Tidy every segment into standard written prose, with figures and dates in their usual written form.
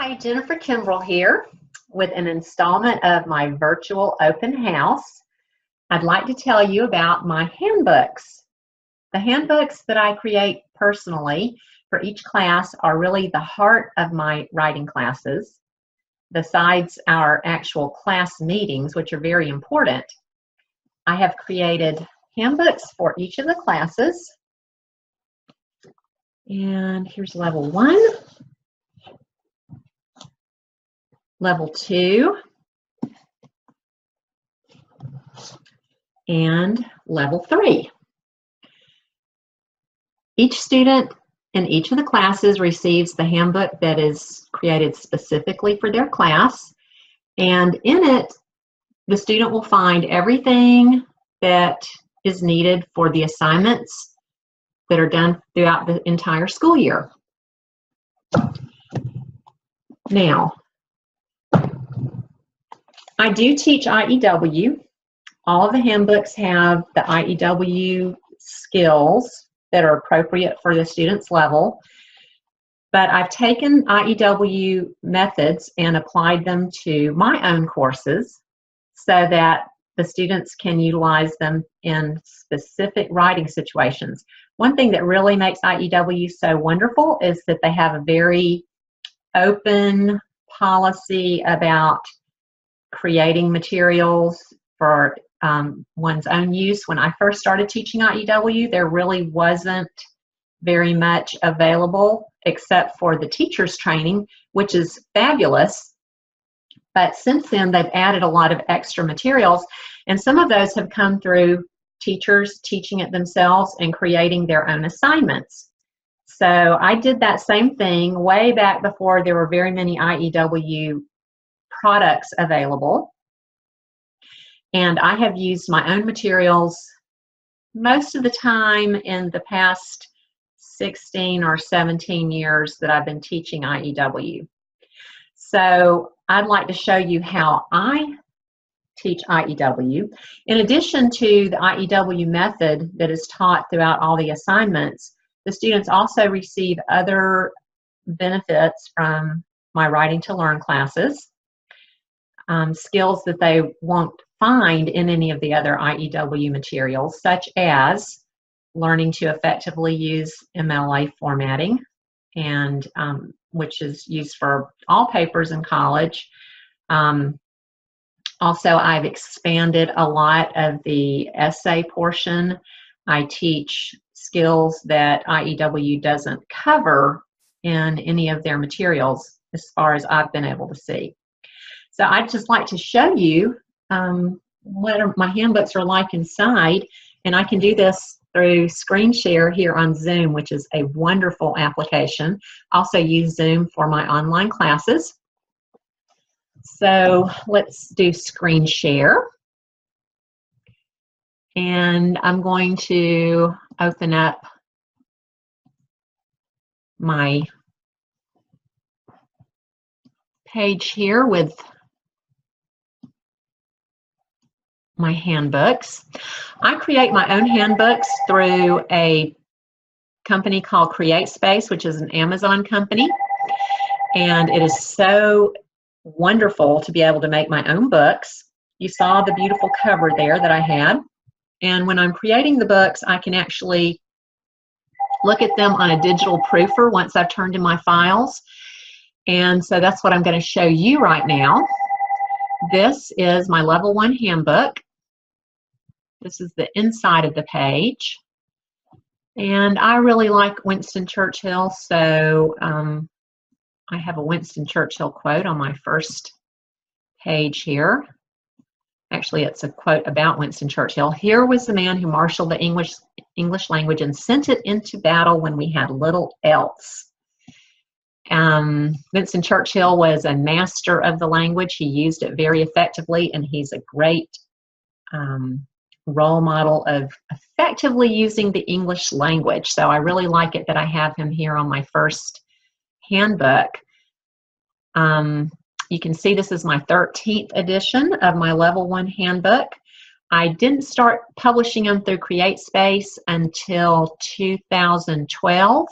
Hi, Jennifer Kimbrell here with an installment of my virtual open house. I'd like to tell you about my handbooks. The handbooks that I create personally for each class are really the heart of my writing classes. Besides our actual class meetings, which are very important, I have created handbooks for each of the classes. And here's level 1. Level 2, and level 3. Each student in each of the classes receives the handbook that is created specifically for their class, and in it, the student will find everything that is needed for the assignments that are done throughout the entire school year. Now, I do teach IEW. All of the handbooks have the IEW skills that are appropriate for the student's level, but I've taken IEW methods and applied them to my own courses so that the students can utilize them in specific writing situations. One thing that really makes IEW so wonderful is that they have a very open policy about creating materials for one's own use. When I first started teaching IEW, there really wasn't very much available except for the teacher's training, which is fabulous. But since then, they've added a lot of extra materials, and some of those have come through teachers teaching it themselves and creating their own assignments. So I did that same thing way back before there were very many IEW products available, and I have used my own materials most of the time in the past 16 or 17 years that I've been teaching IEW. So I'd like to show you how I teach IEW. In addition to the IEW method that is taught throughout all the assignments, the students also receive other benefits from my Writing to Learn classes. Skills that they won't find in any of the other IEW materials, such as learning to effectively use MLA formatting, and which is used for all papers in college. Also, I've expanded a lot of the essay portion. I teach skills that IEW doesn't cover in any of their materials as far as I've been able to see. So I'd just like to show you what my handbooks are like inside, and I can do this through screen share here on Zoom, which is a wonderful application. I also use Zoom for my online classes. So let's do screen share, and I'm going to open up my page here with my handbooks. I create my own handbooks through a company called CreateSpace, which is an Amazon company, and it is so wonderful to be able to make my own books. You saw the beautiful cover there that I had, and when I'm creating the books, I can actually look at them on a digital proofer once I've turned in my files, and so that's what I'm going to show you right now. This is my level 1 handbook. This is the inside of the page, and I really like Winston Churchill, so I have a Winston Churchill quote on my first page here. Actually, it's a quote about Winston Churchill. "Here was the man who marshaled the English language and sent it into battle when we had little else." Winston Churchill was a master of the language. He used it very effectively, and he's a great role model of effectively using the English language. So I really like it that I have him here on my first handbook. You can see this is my 13th edition of my level 1 handbook. I didn't start publishing them through CreateSpace until 2012.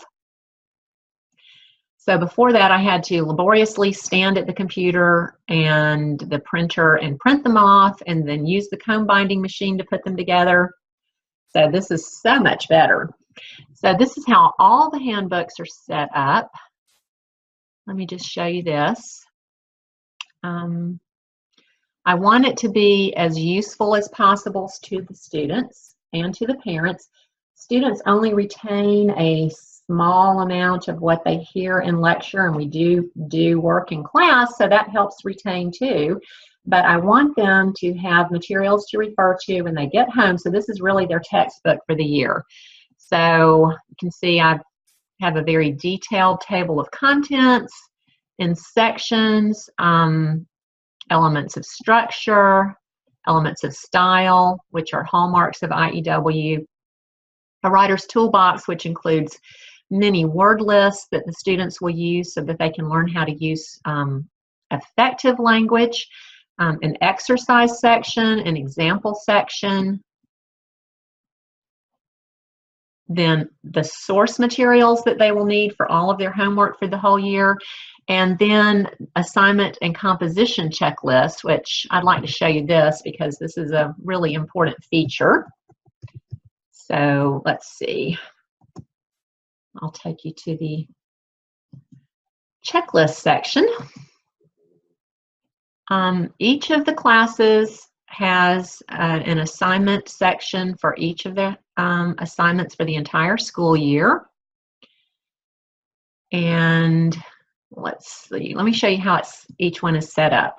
So before that, I had to laboriously stand at the computer and the printer and print them off, and then use the comb binding machine to put them together. So this is so much better. So this is how all the handbooks are set up. Let me just show you this. I want it to be as useful as possible to the students and to the parents. Students only retain a small amount of what they hear in lecture, and we do work in class, so that helps retain too. But I want them to have materials to refer to when they get home, so this is really their textbook for the year. So you can see I have a very detailed table of contents in sections, elements of structure, elements of style, which are hallmarks of IEW, a writer's toolbox, which includes many word lists that the students will use so that they can learn how to use effective language, an exercise section, an example section, then the source materials that they will need for all of their homework for the whole year, and then assignment and composition checklist, which I'd like to show you this because this is a really important feature. So let's see. I'll take you to the checklist section. Each of the classes has an assignment section for each of the assignments for the entire school year. And let's see, let me show you how each one is set up.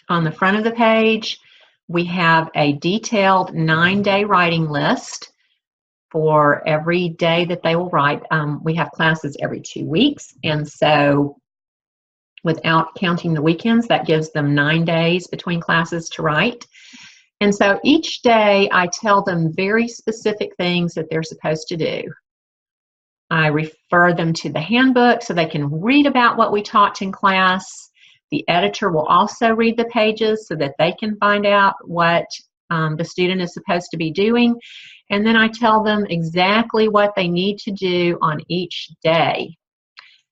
On the front of the page, we have a detailed 9-day writing list for every day that they will write. We have classes every 2 weeks, and so without counting the weekends, that gives them 9 days between classes to write. And so each day I tell them very specific things that they're supposed to do. I refer them to the handbook so they can read about what we taught in class. The editor will also read the pages so that they can find out what the student is supposed to be doing. And then I tell them exactly what they need to do on each day.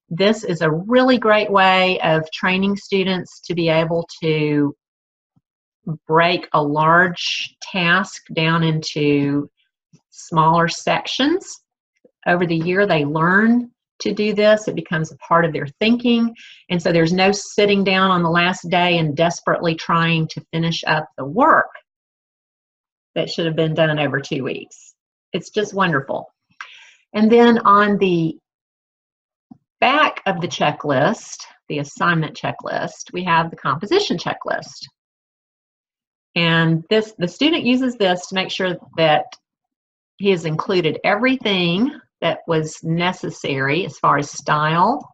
This is a really great way of training students to be able to break a large task down into smaller sections. Over the year, they learn to do this. It becomes a part of their thinking. And so there's no sitting down on the last day and desperately trying to finish up the work that should have been done over 2 weeks. It's just wonderful. And then on the back of the checklist, the assignment checklist, we have the composition checklist. And the student uses this to make sure that he has included everything that was necessary as far as style.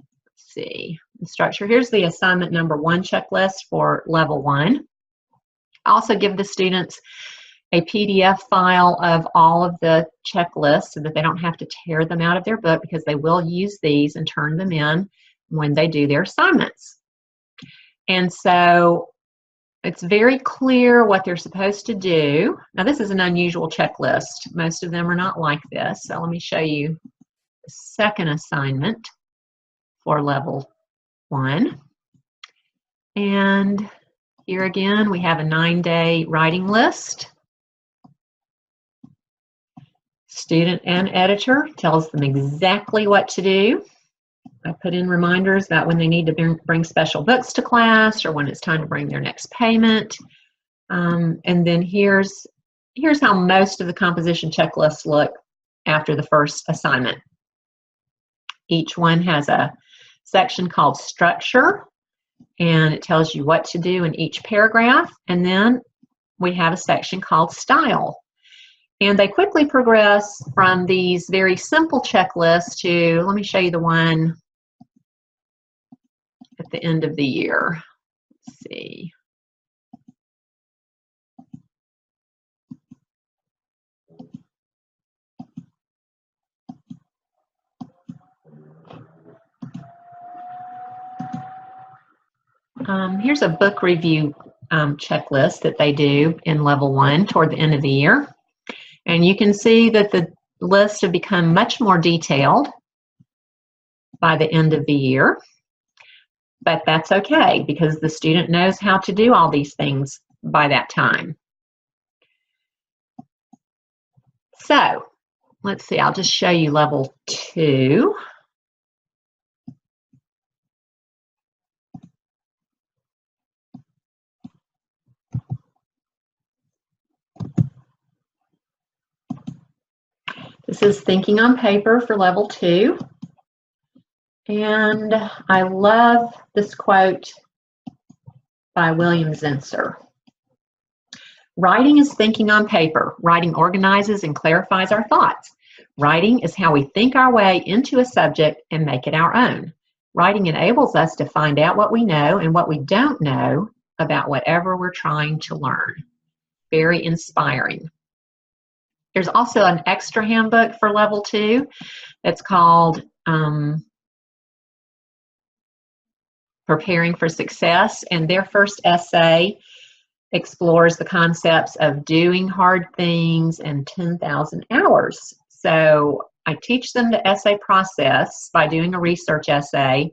Let's see, the structure. Here's the assignment number 1 checklist for level 1. I also give the students a PDF file of all of the checklists so that they don't have to tear them out of their book, because they will use these and turn them in when they do their assignments. And so it's very clear what they're supposed to do. Now, this is an unusual checklist. Most of them are not like this. So let me show you the second assignment for level 1. And here again, we have a 9-day writing list. Student and editor tells them exactly what to do. I put in reminders about when they need to bring special books to class or when it's time to bring their next payment. And then here's how most of the composition checklists look after the first assignment. Each one has a section called structure, and it tells you what to do in each paragraph. And then we have a section called style. And they quickly progress from these very simple checklists to, let me show you the one at the end of the year. Let's see. Here's a book review checklist that they do in level 1 toward the end of the year. And you can see that the lists have become much more detailed. by the end of the year. But that's okay because the student knows how to do all these things by that time. So let's see, I'll just show you level 2. This is Thinking on Paper for level 2. And I love this quote by William Zinsser. Writing is thinking on paper. Writing organizes and clarifies our thoughts. Writing is how we think our way into a subject and make it our own. Writing enables us to find out what we know and what we don't know about whatever we're trying to learn. Very inspiring. There's also an extra handbook for level 2 that's called Preparing for Success, and their first essay explores the concepts of doing hard things and 10,000 hours. So I teach them the essay process by doing a research essay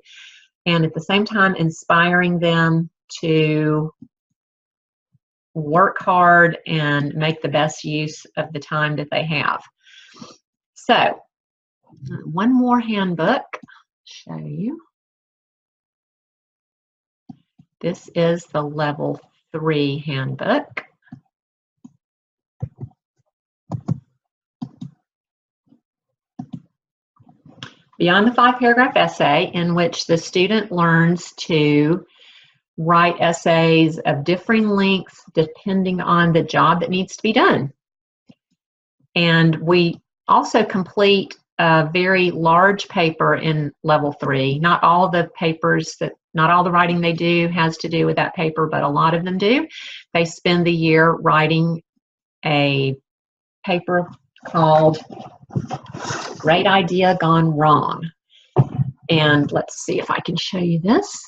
and at the same time inspiring them to work hard and make the best use of the time that they have. So one more handbook, show you. This is the level 3 handbook. Beyond the 5-paragraph essay, in which the student learns to write essays of differing lengths depending on the job that needs to be done. And we also complete a very large paper in level 3. Not all the writing they do has to do with that paper, but a lot of them do. They spend the year writing a paper called Great Idea Gone Wrong. And let's see if I can show you this.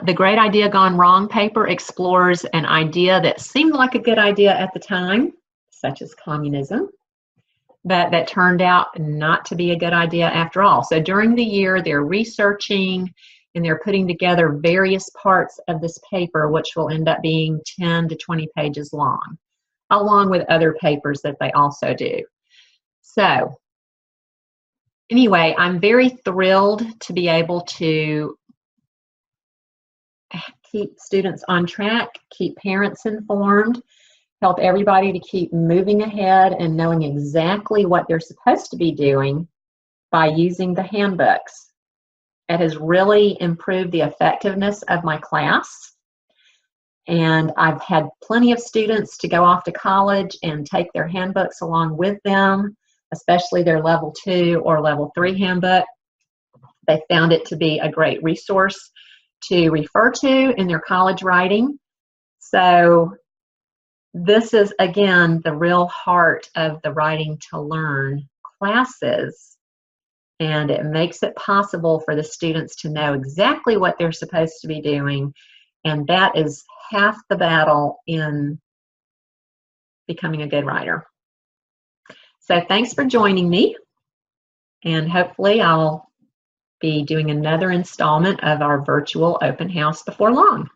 The Great Idea Gone Wrong paper explores an idea that seemed like a good idea at the time, such as communism, but that turned out not to be a good idea after all. So during the year, they're researching and they're putting together various parts of this paper, which will end up being 10 to 20 pages long, along with other papers that they also do. So anyway, I'm very thrilled to be able to keep students on track, keep parents informed, help everybody to keep moving ahead and knowing exactly what they're supposed to be doing by using the handbooks. It has really improved the effectiveness of my class. And I've had plenty of students to go off to college and take their handbooks along with them, especially their level 2 or level 3 handbook. They found it to be a great resource to refer to in their college writing. So this is, again, the real heart of the Writing to Learn classes, and it makes it possible for the students to know exactly what they're supposed to be doing, and that is half the battle in becoming a good writer. So thanks for joining me, and hopefully I'll be doing another installment of our virtual open house before long.